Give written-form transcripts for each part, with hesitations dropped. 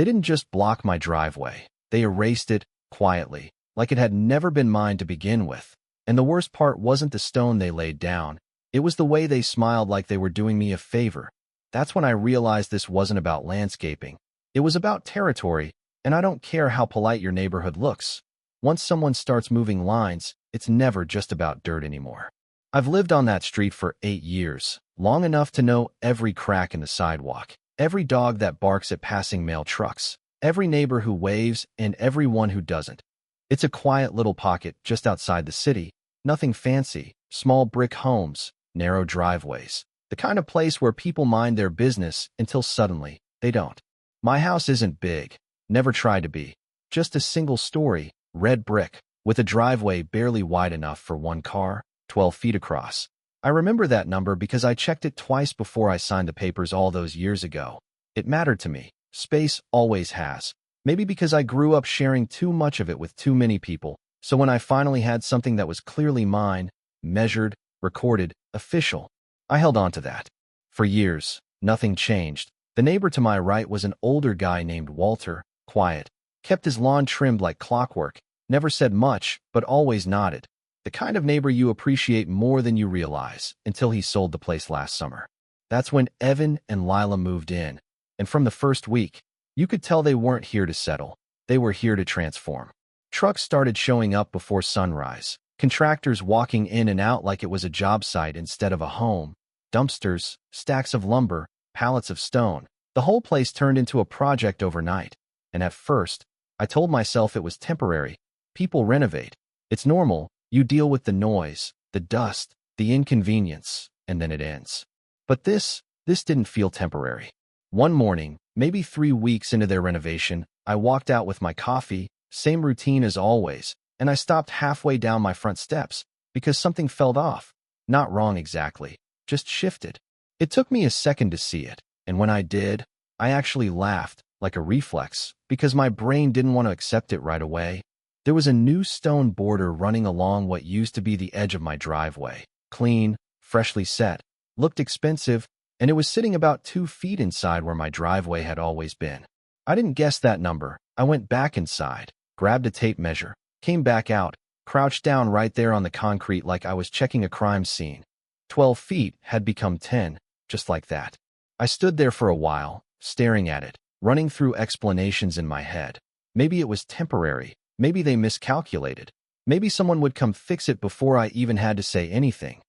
They didn't just block my driveway. They erased it quietly, like it had never been mine to begin with. And the worst part wasn't the stone they laid down. It was the way they smiled like they were doing me a favor. That's when I realized this wasn't about landscaping. It was about territory, and I don't care how polite your neighborhood looks. Once someone starts moving lines, it's never just about dirt anymore. I've lived on that street for 8 years, long enough to know every crack in the sidewalk, every dog that barks at passing mail trucks, every neighbor who waves, and everyone who doesn't. It's a quiet little pocket just outside the city, nothing fancy, small brick homes, narrow driveways, the kind of place where people mind their business until suddenly they don't. My house isn't big, never tried to be, just a single story, red brick, with a driveway barely wide enough for one car, 12 feet across. I remember that number because I checked it twice before I signed the papers all those years ago. It mattered to me. Space always has. Maybe because I grew up sharing too much of it with too many people, so when I finally had something that was clearly mine, measured, recorded, official, I held on to that. For years, nothing changed. The neighbor to my right was an older guy named Walter, quiet, kept his lawn trimmed like clockwork, never said much, but always nodded. The kind of neighbor you appreciate more than you realize, until he sold the place last summer. That's when Evan and Lila moved in, and from the first week, you could tell they weren't here to settle. They were here to transform. Trucks started showing up before sunrise, contractors walking in and out like it was a job site instead of a home, dumpsters, stacks of lumber, pallets of stone. The whole place turned into a project overnight. And at first, I told myself it was temporary. People renovate. It's normal. You deal with the noise, the dust, the inconvenience, and then it ends. But this didn't feel temporary. One morning, maybe 3 weeks into their renovation, I walked out with my coffee, same routine as always, and I stopped halfway down my front steps because something fell off. Not wrong exactly, just shifted. It took me a second to see it, and when I did, I actually laughed, like a reflex, because my brain didn't want to accept it right away. There was a new stone border running along what used to be the edge of my driveway. Clean, freshly set, looked expensive, and it was sitting about 2 feet inside where my driveway had always been. I didn't guess that number. I went back inside, grabbed a tape measure, came back out, crouched down right there on the concrete like I was checking a crime scene. 12 feet had become 10, just like that. I stood there for a while, staring at it, running through explanations in my head. Maybe it was temporary. Maybe they miscalculated. Maybe someone would come fix it before I even had to say anything.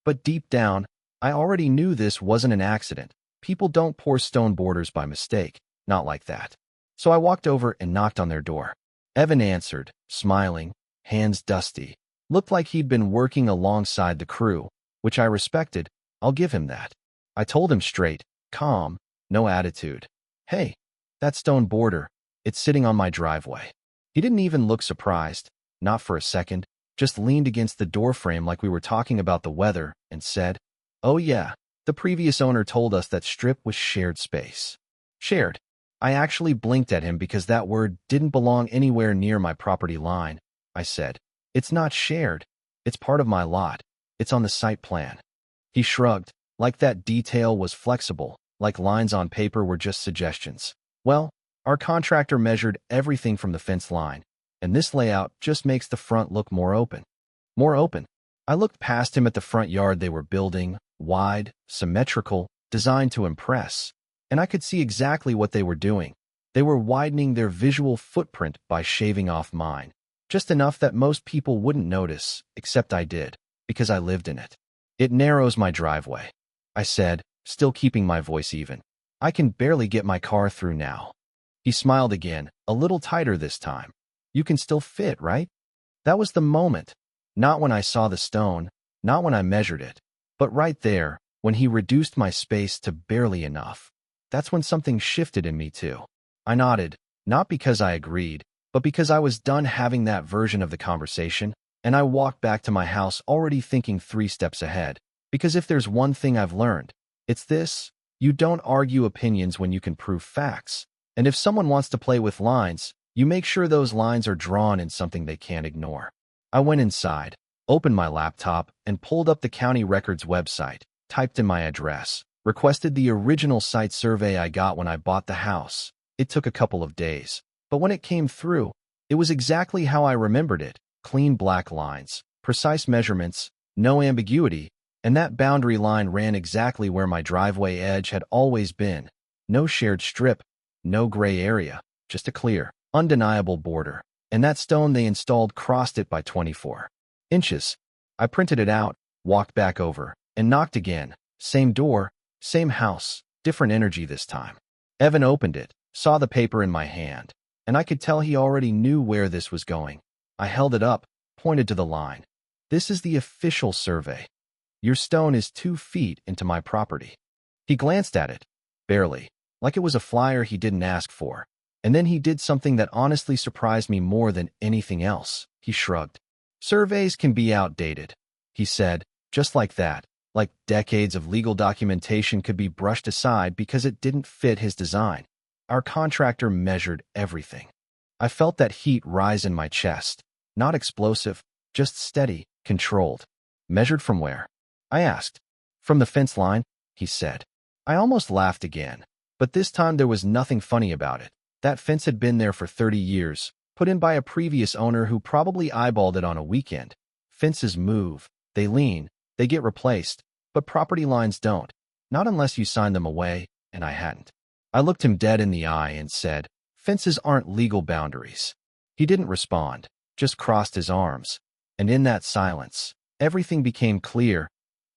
But deep down, I already knew this wasn't an accident. People don't pour stone borders by mistake, not like that. So I walked over and knocked on their door. Evan answered, smiling, hands dusty. Looked like he'd been working alongside the crew, which I respected. I'll give him that. I told him straight, calm, no attitude. Hey, that stone border, it's sitting on my driveway. He didn't even look surprised, not for a second, just leaned against the doorframe like we were talking about the weather and said, "Oh yeah, the previous owner told us that strip was shared space." Shared. I actually blinked at him because that word didn't belong anywhere near my property line. I said, "It's not shared. It's part of my lot. It's on the site plan." He shrugged, like that detail was flexible, like lines on paper were just suggestions. Well, our contractor measured everything from the fence line, and this layout just makes the front look more open. More open. I looked past him at the front yard they were building, wide, symmetrical, designed to impress, and I could see exactly what they were doing. They were widening their visual footprint by shaving off mine, just enough that most people wouldn't notice, except I did, because I lived in it. "It narrows my driveway," I said, still keeping my voice even. "I can barely get my car through now." He smiled again, a little tighter this time. "You can still fit, right?" That was the moment. Not when I saw the stone, not when I measured it, but right there, when he reduced my space to barely enough. That's when something shifted in me too. I nodded, not because I agreed, but because I was done having that version of the conversation, and I walked back to my house already thinking 3 steps ahead. Because if there's one thing I've learned, it's this: you don't argue opinions when you can prove facts. And if someone wants to play with lines, you make sure those lines are drawn in something they can't ignore. I went inside, opened my laptop, and pulled up the county records website, typed in my address, requested the original site survey I got when I bought the house. It took a couple of days, but when it came through, it was exactly how I remembered it. Clean black lines, precise measurements, no ambiguity, and that boundary line ran exactly where my driveway edge had always been. No shared strip, no gray area, just a clear, undeniable border. And that stone they installed crossed it by 24 inches. I printed it out, walked back over, and knocked again. Same door, same house, different energy this time. Evan opened it, saw the paper in my hand, and I could tell he already knew where this was going. I held it up, pointed to the line. This is the official survey. Your stone is 2 feet into my property. He glanced at it, barely, like it was a flyer he didn't ask for. And then he did something that honestly surprised me more than anything else. He shrugged. Surveys can be outdated, he said, just like that, like decades of legal documentation could be brushed aside because it didn't fit his design. Our contractor measured everything. I felt that heat rise in my chest. Not explosive, just steady, controlled. Measured from where? I asked. From the fence line, he said. I almost laughed again, but this time there was nothing funny about it. That fence had been there for 30 years, put in by a previous owner who probably eyeballed it on a weekend. Fences move, they lean, they get replaced, but property lines don't. Not unless you sign them away, and I hadn't. I looked him dead in the eye and said, fences aren't legal boundaries. He didn't respond, just crossed his arms. And in that silence, everything became clear.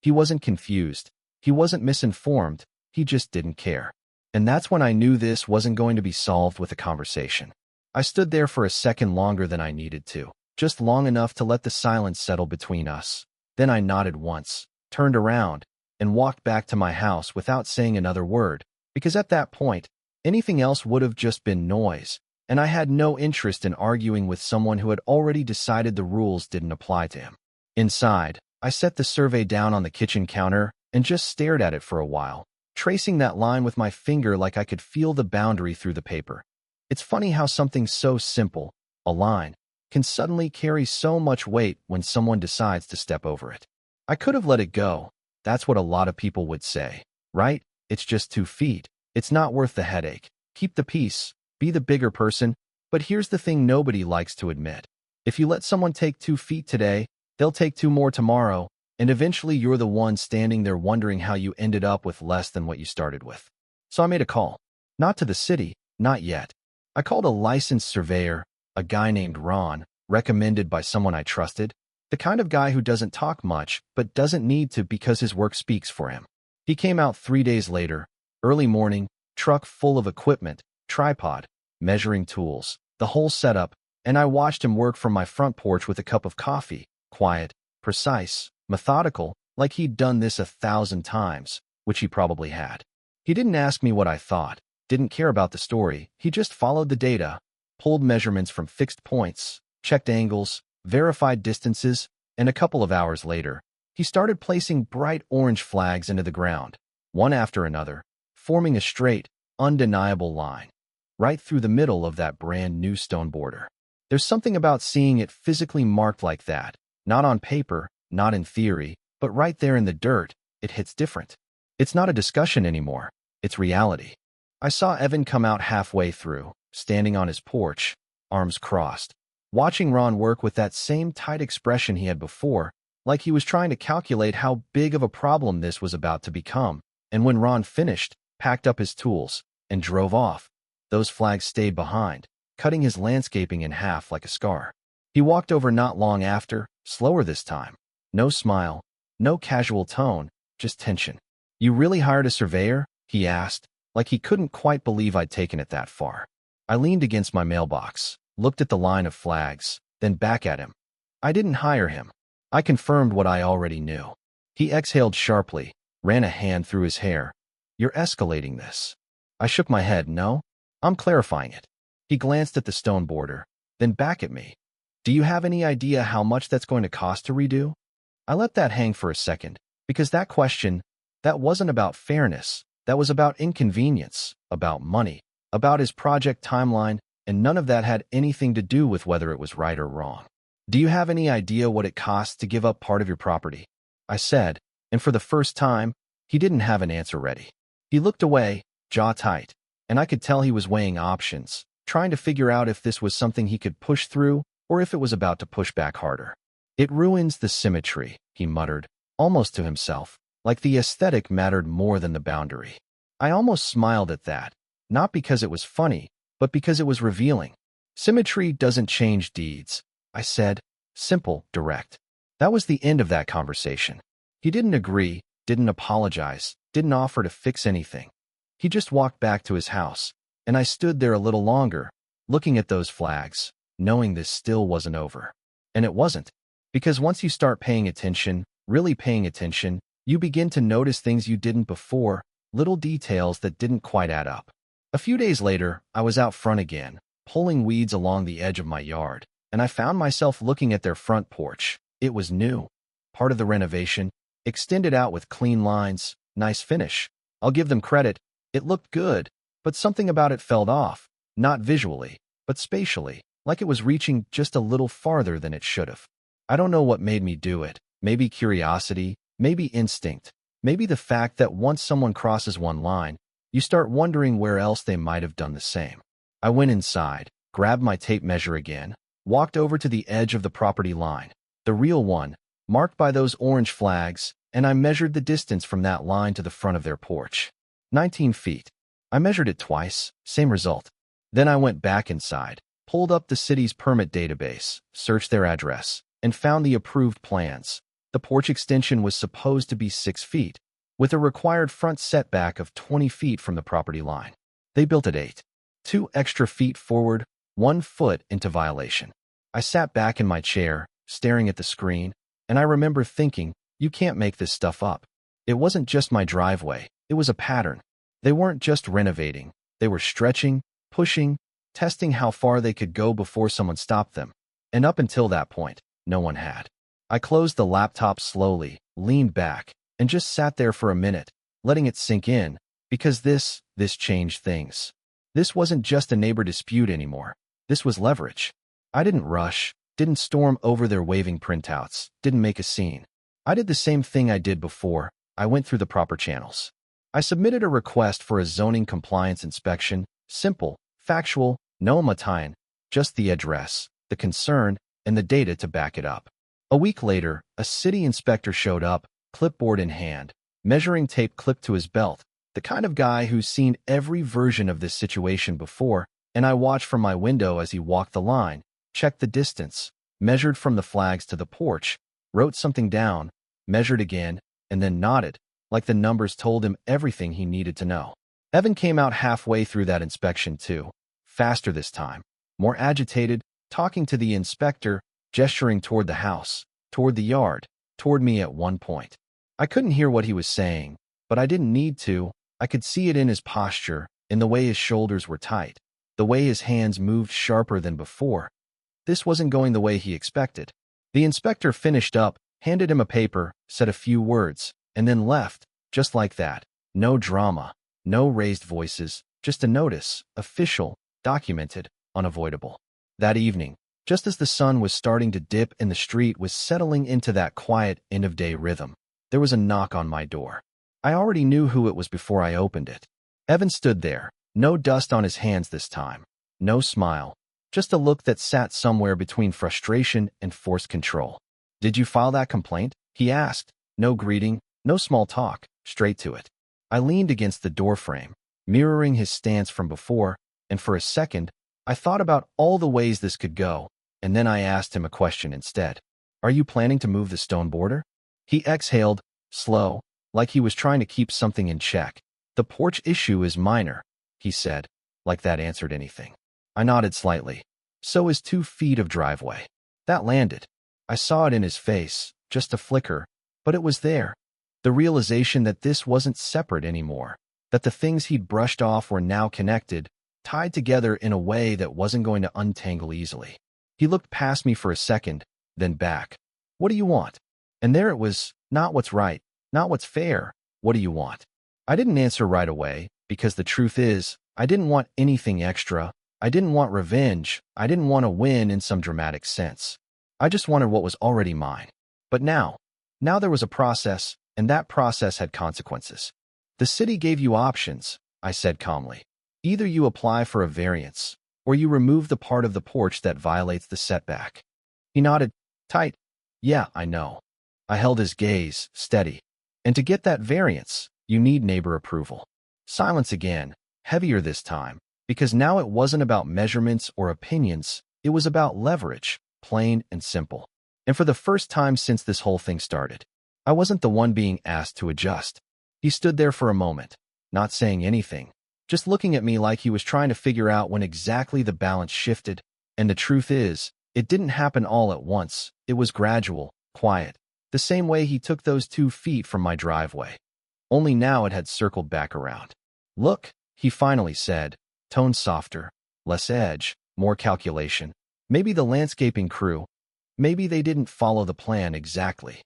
He wasn't confused. He wasn't misinformed. He just didn't care. And that's when I knew this wasn't going to be solved with a conversation. I stood there for a second longer than I needed to, just long enough to let the silence settle between us. Then I nodded once, turned around, and walked back to my house without saying another word, because at that point, anything else would have just been noise, and I had no interest in arguing with someone who had already decided the rules didn't apply to him. Inside, I set the survey down on the kitchen counter and just stared at it for a while, tracing that line with my finger like I could feel the boundary through the paper. It's funny how something so simple, a line, can suddenly carry so much weight when someone decides to step over it. I could have let it go. That's what a lot of people would say, right? It's just 2 feet. It's not worth the headache. Keep the peace. Be the bigger person. But here's the thing nobody likes to admit. If you let someone take 2 feet today, they'll take 2 more tomorrow, and eventually you're the one standing there wondering how you ended up with less than what you started with. So I made a call. Not to the city, not yet. I called a licensed surveyor, a guy named Ron, recommended by someone I trusted, the kind of guy who doesn't talk much but doesn't need to because his work speaks for him. He came out 3 days later, early morning, truck full of equipment, tripod, measuring tools, the whole setup, and I watched him work from my front porch with a cup of coffee, quiet, precise, methodical, like he'd done this 1,000 times, which he probably had. He didn't ask me what I thought, didn't care about the story, he just followed the data, pulled measurements from fixed points, checked angles, verified distances, and a couple of hours later, he started placing bright orange flags into the ground, one after another, forming a straight, undeniable line, right through the middle of that brand new stone border. There's something about seeing it physically marked like that, not on paper, not in theory, but right there in the dirt, it hits different. It's not a discussion anymore, it's reality. I saw Evan come out halfway through, standing on his porch, arms crossed, watching Ron work with that same tight expression he had before, like he was trying to calculate how big of a problem this was about to become. And when Ron finished, packed up his tools, and drove off, those flags stayed behind, cutting his landscaping in half like a scar. He walked over not long after, slower this time. No smile, no casual tone, just tension. You really hired a surveyor? He asked, like he couldn't quite believe I'd taken it that far. I leaned against my mailbox, looked at the line of flags, then back at him. I didn't hire him. I confirmed what I already knew. He exhaled sharply, ran a hand through his hair. You're escalating this. I shook my head. No, I'm clarifying it. He glanced at the stone border, then back at me. Do you have any idea how much that's going to cost to redo? I let that hang for a second, because that question, that wasn't about fairness. That was about inconvenience, about money, about his project timeline, and none of that had anything to do with whether it was right or wrong. Do you have any idea what it costs to give up part of your property? I said, and for the first time, he didn't have an answer ready. He looked away, jaw tight. and I could tell he was weighing options, trying to figure out if this was something he could push through or if it was about to push back harder. It ruins the symmetry, he muttered, almost to himself, like the aesthetic mattered more than the boundary. I almost smiled at that, not because it was funny, but because it was revealing. Symmetry doesn't change deeds, I said, simple, direct. That was the end of that conversation. He didn't agree, didn't apologize, didn't offer to fix anything. He just walked back to his house, and I stood there a little longer, looking at those flags, knowing this still wasn't over. And it wasn't, because once you start paying attention, really paying attention, you begin to notice things you didn't before, little details that didn't quite add up. A few days later, I was out front again, pulling weeds along the edge of my yard, and I found myself looking at their front porch. It was new, part of the renovation, extended out with clean lines, nice finish. I'll give them credit, it looked good, but something about it felt off, not visually, but spatially, like it was reaching just a little farther than it should have. I don't know what made me do it, maybe curiosity, maybe instinct, maybe the fact that once someone crosses one line, you start wondering where else they might have done the same. I went inside, grabbed my tape measure again, walked over to the edge of the property line, the real one, marked by those orange flags, and I measured the distance from that line to the front of their porch. 19 feet. I measured it twice, same result. Then I went back inside, pulled up the city's permit database, searched their address, and found the approved plans. The porch extension was supposed to be 6 feet, with a required front setback of 20 feet from the property line. They built at 8. 2 extra feet forward, 1 foot into violation. I sat back in my chair, staring at the screen, and I remember thinking, you can't make this stuff up. It wasn't just my driveway, it was a pattern. They weren't just renovating, they were stretching, pushing, testing how far they could go before someone stopped them. And up until that point, no one had. I closed the laptop slowly, leaned back, and just sat there for a minute, letting it sink in, because this changed things. This wasn't just a neighbor dispute anymore. This was leverage. I didn't rush, didn't storm over their waving printouts, didn't make a scene. I did the same thing I did before. I went through the proper channels. I submitted a request for a zoning compliance inspection, simple, factual, no matain, just the address, the concern, and the data to back it up. A week later, a city inspector showed up, clipboard in hand, measuring tape clipped to his belt, the kind of guy who's seen every version of this situation before, and I watched from my window as he walked the line, checked the distance, measured from the flags to the porch, wrote something down, measured again, and then nodded, like the numbers told him everything he needed to know. Evan came out halfway through that inspection too, faster this time, more agitated, talking to the inspector, gesturing toward the house, toward the yard, toward me at one point. I couldn't hear what he was saying, but I didn't need to. I could see it in his posture, in the way his shoulders were tight, the way his hands moved sharper than before. This wasn't going the way he expected. The inspector finished up, handed him a paper, said a few words, and then left, just like that. No drama, no raised voices, just a notice, official, documented, unavoidable. That evening, just as the sun was starting to dip and the street was settling into that quiet end-of-day rhythm, there was a knock on my door. I already knew who it was before I opened it. Evan stood there, no dust on his hands this time, no smile, just a look that sat somewhere between frustration and forced control. "Did you file that complaint?" he asked. No greeting, no small talk, straight to it. I leaned against the doorframe, mirroring his stance from before, and for a second, I thought about all the ways this could go, and then I asked him a question instead. "Are you planning to move the stone border?" He exhaled, slow, like he was trying to keep something in check. "The porch issue is minor," he said, like that answered anything. I nodded slightly. "So is 2 feet of driveway." That landed. I saw it in his face, just a flicker, but it was there. The realization that this wasn't separate anymore, that the things he'd brushed off were now connected, tied together in a way that wasn't going to untangle easily. He looked past me for a second, then back. "What do you want?" And there it was, not what's right, not what's fair. What do you want? I didn't answer right away, because the truth is, I didn't want anything extra. I didn't want revenge. I didn't want to win in some dramatic sense. I just wanted what was already mine. But now there was a process, and that process had consequences. "The city gave you options," I said calmly. Either you apply for a variance, or you remove the part of the porch that violates the setback. He nodded. Tight. Yeah, I know. I held his gaze, steady. And to get that variance, you need neighbor approval. Silence again, heavier this time, because now it wasn't about measurements or opinions, it was about leverage, plain and simple. And for the first time since this whole thing started, I wasn't the one being asked to adjust. He stood there for a moment, not saying anything, just looking at me like he was trying to figure out when exactly the balance shifted. And the truth is, it didn't happen all at once. It was gradual, quiet, the same way he took those 2 feet from my driveway. Only now it had circled back around. Look, he finally said, tone softer, less edge, more calculation. Maybe the landscaping crew, maybe they didn't follow the plan exactly.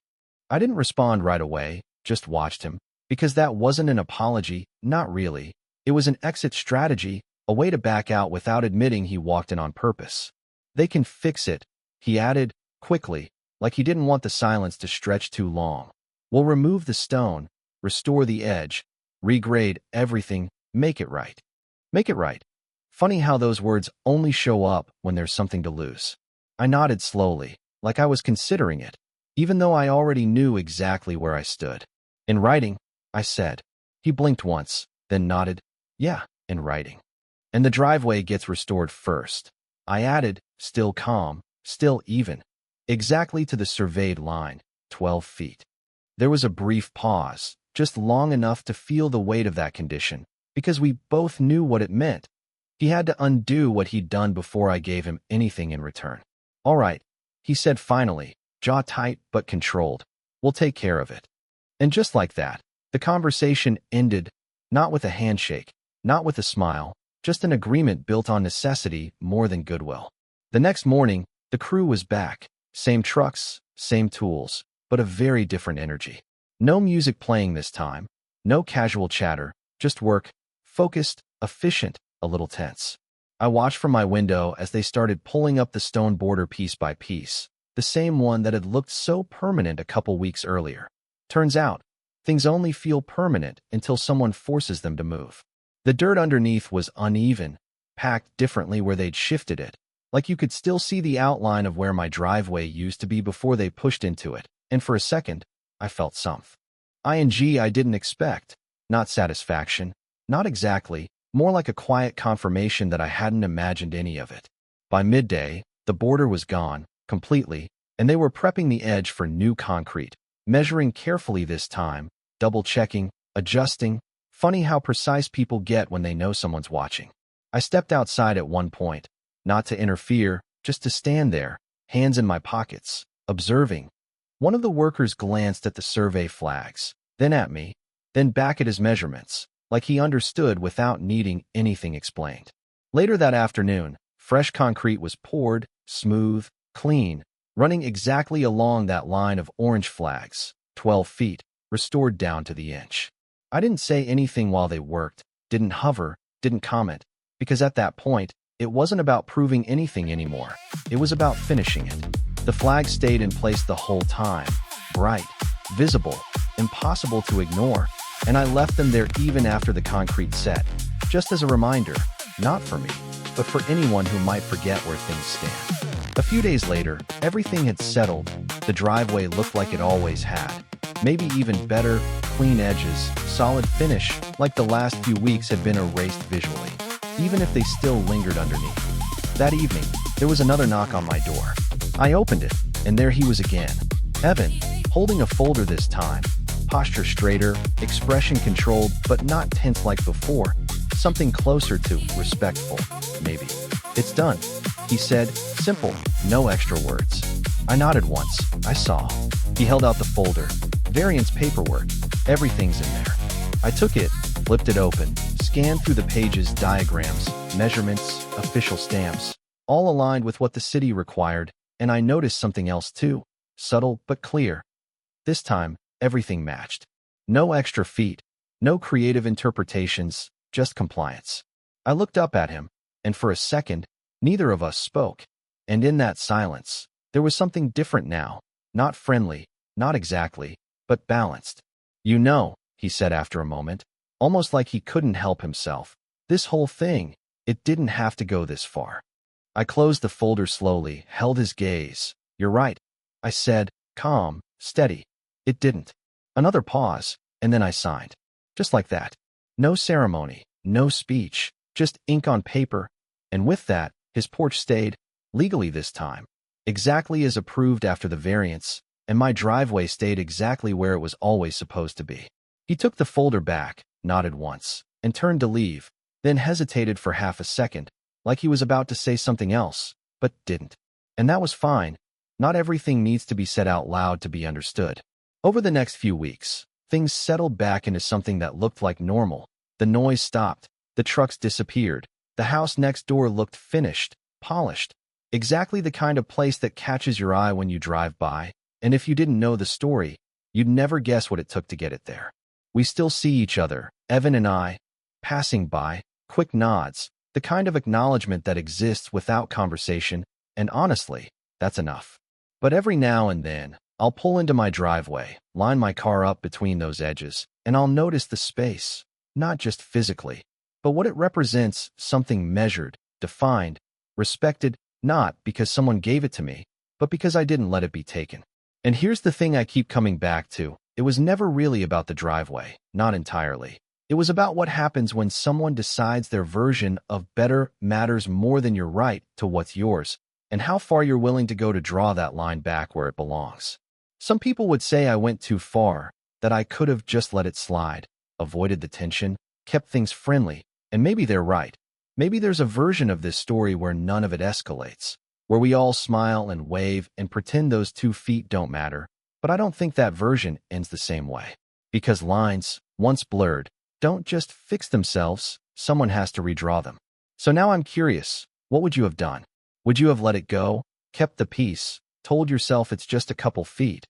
I didn't respond right away, just watched him, because that wasn't an apology, not really. It was an exit strategy, a way to back out without admitting he walked in on purpose. They can fix it, he added, quickly, like he didn't want the silence to stretch too long. We'll remove the stone, restore the edge, regrade everything, make it right. Make it right. Funny how those words only show up when there's something to lose. I nodded slowly, like I was considering it, even though I already knew exactly where I stood. In writing, I said. He blinked once, then nodded. Yeah, in writing. And the driveway gets restored first. I added, still calm, still even, exactly to the surveyed line, 12 feet. There was a brief pause, just long enough to feel the weight of that condition, because we both knew what it meant. He had to undo what he'd done before I gave him anything in return. All right, he said finally, jaw tight but controlled. We'll take care of it. And just like that, the conversation ended, not with a handshake, not with a smile, just an agreement built on necessity more than goodwill. The next morning, the crew was back. Same trucks, same tools, but a very different energy. No music playing this time, no casual chatter, just work, focused, efficient, a little tense. I watched from my window as they started pulling up the stone border piece by piece, the same one that had looked so permanent a couple weeks earlier. Turns out, things only feel permanent until someone forces them to move. The dirt underneath was uneven, packed differently where they'd shifted it, like you could still see the outline of where my driveway used to be before they pushed into it, and for a second, I felt something. I didn't expect, not satisfaction, not exactly, more like a quiet confirmation that I hadn't imagined any of it. By midday, the border was gone, completely, and they were prepping the edge for new concrete, measuring carefully this time, double-checking, adjusting. Funny how precise people get when they know someone's watching. I stepped outside at one point, not to interfere, just to stand there, hands in my pockets, observing. One of the workers glanced at the survey flags, then at me, then back at his measurements, like he understood without needing anything explained. Later that afternoon, fresh concrete was poured, smooth, clean, running exactly along that line of orange flags, 12 feet, restored down to the inch. I didn't say anything while they worked, didn't hover, didn't comment, because at that point, it wasn't about proving anything anymore. It was about finishing it. The flag stayed in place the whole time, bright, visible, impossible to ignore, and I left them there even after the concrete set, just as a reminder, not for me, but for anyone who might forget where things stand. A few days later, everything had settled. The driveway looked like it always had. Maybe even better, clean edges, solid finish, like the last few weeks had been erased visually, even if they still lingered underneath. That evening, there was another knock on my door. I opened it, and there he was again. Evan, holding a folder this time, posture straighter, expression controlled, but not tense like before, something closer to respectful, maybe. It's done, he said, simple, no extra words. I nodded once, I saw. He held out the folder. Variance paperwork, everything's in there. I took it, flipped it open, scanned through the pages, diagrams, measurements, official stamps, all aligned with what the city required, and I noticed something else too, subtle but clear. This time, everything matched. No extra feet, no creative interpretations, just compliance. I looked up at him, and for a second, neither of us spoke. And in that silence, there was something different now, not friendly, not exactly, but balanced. You know, he said after a moment, almost like he couldn't help himself, This whole thing, it didn't have to go this far. I closed the folder slowly, held his gaze. You're right, I said, calm, steady. It didn't. Another pause, and then I signed. Just like that. No ceremony, no speech, just ink on paper. And with that, his porch stayed, legally this time, exactly as approved after the variance, and my driveway stayed exactly where it was always supposed to be. He took the folder back, nodded once, and turned to leave, then hesitated for half a second, like he was about to say something else, but didn't. And that was fine. Not everything needs to be said out loud to be understood. Over the next few weeks, things settled back into something that looked like normal. The noise stopped, the trucks disappeared, the house next door looked finished, polished. Exactly the kind of place that catches your eye when you drive by, and if you didn't know the story, you'd never guess what it took to get it there. We still see each other, Evan and I, passing by, quick nods, the kind of acknowledgement that exists without conversation, and honestly, that's enough. But every now and then, I'll pull into my driveway, line my car up between those edges, and I'll notice the space, not just physically, but what it represents, something measured, defined, respected, not because someone gave it to me, but because I didn't let it be taken. And here's the thing I keep coming back to. It was never really about the driveway, not entirely. It was about what happens when someone decides their version of better matters more than your right to what's yours, and how far you're willing to go to draw that line back where it belongs. Some people would say I went too far, that I could have just let it slide, avoided the tension, kept things friendly, and maybe they're right. Maybe there's a version of this story where none of it escalates, where we all smile and wave and pretend those 2 feet don't matter, but I don't think that version ends the same way. Because lines, once blurred, don't just fix themselves, someone has to redraw them. So now I'm curious, what would you have done? Would you have let it go, kept the peace, told yourself it's just a couple feet?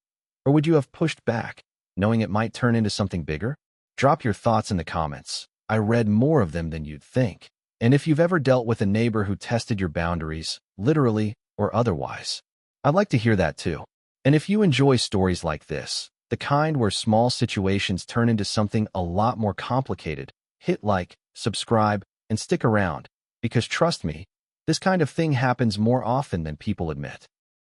Or would you have pushed back, knowing it might turn into something bigger? Drop your thoughts in the comments. I read more of them than you'd think. And if you've ever dealt with a neighbor who tested your boundaries, literally or otherwise, I'd like to hear that too. And if you enjoy stories like this, the kind where small situations turn into something a lot more complicated, hit like, subscribe, and stick around, because trust me, this kind of thing happens more often than people admit.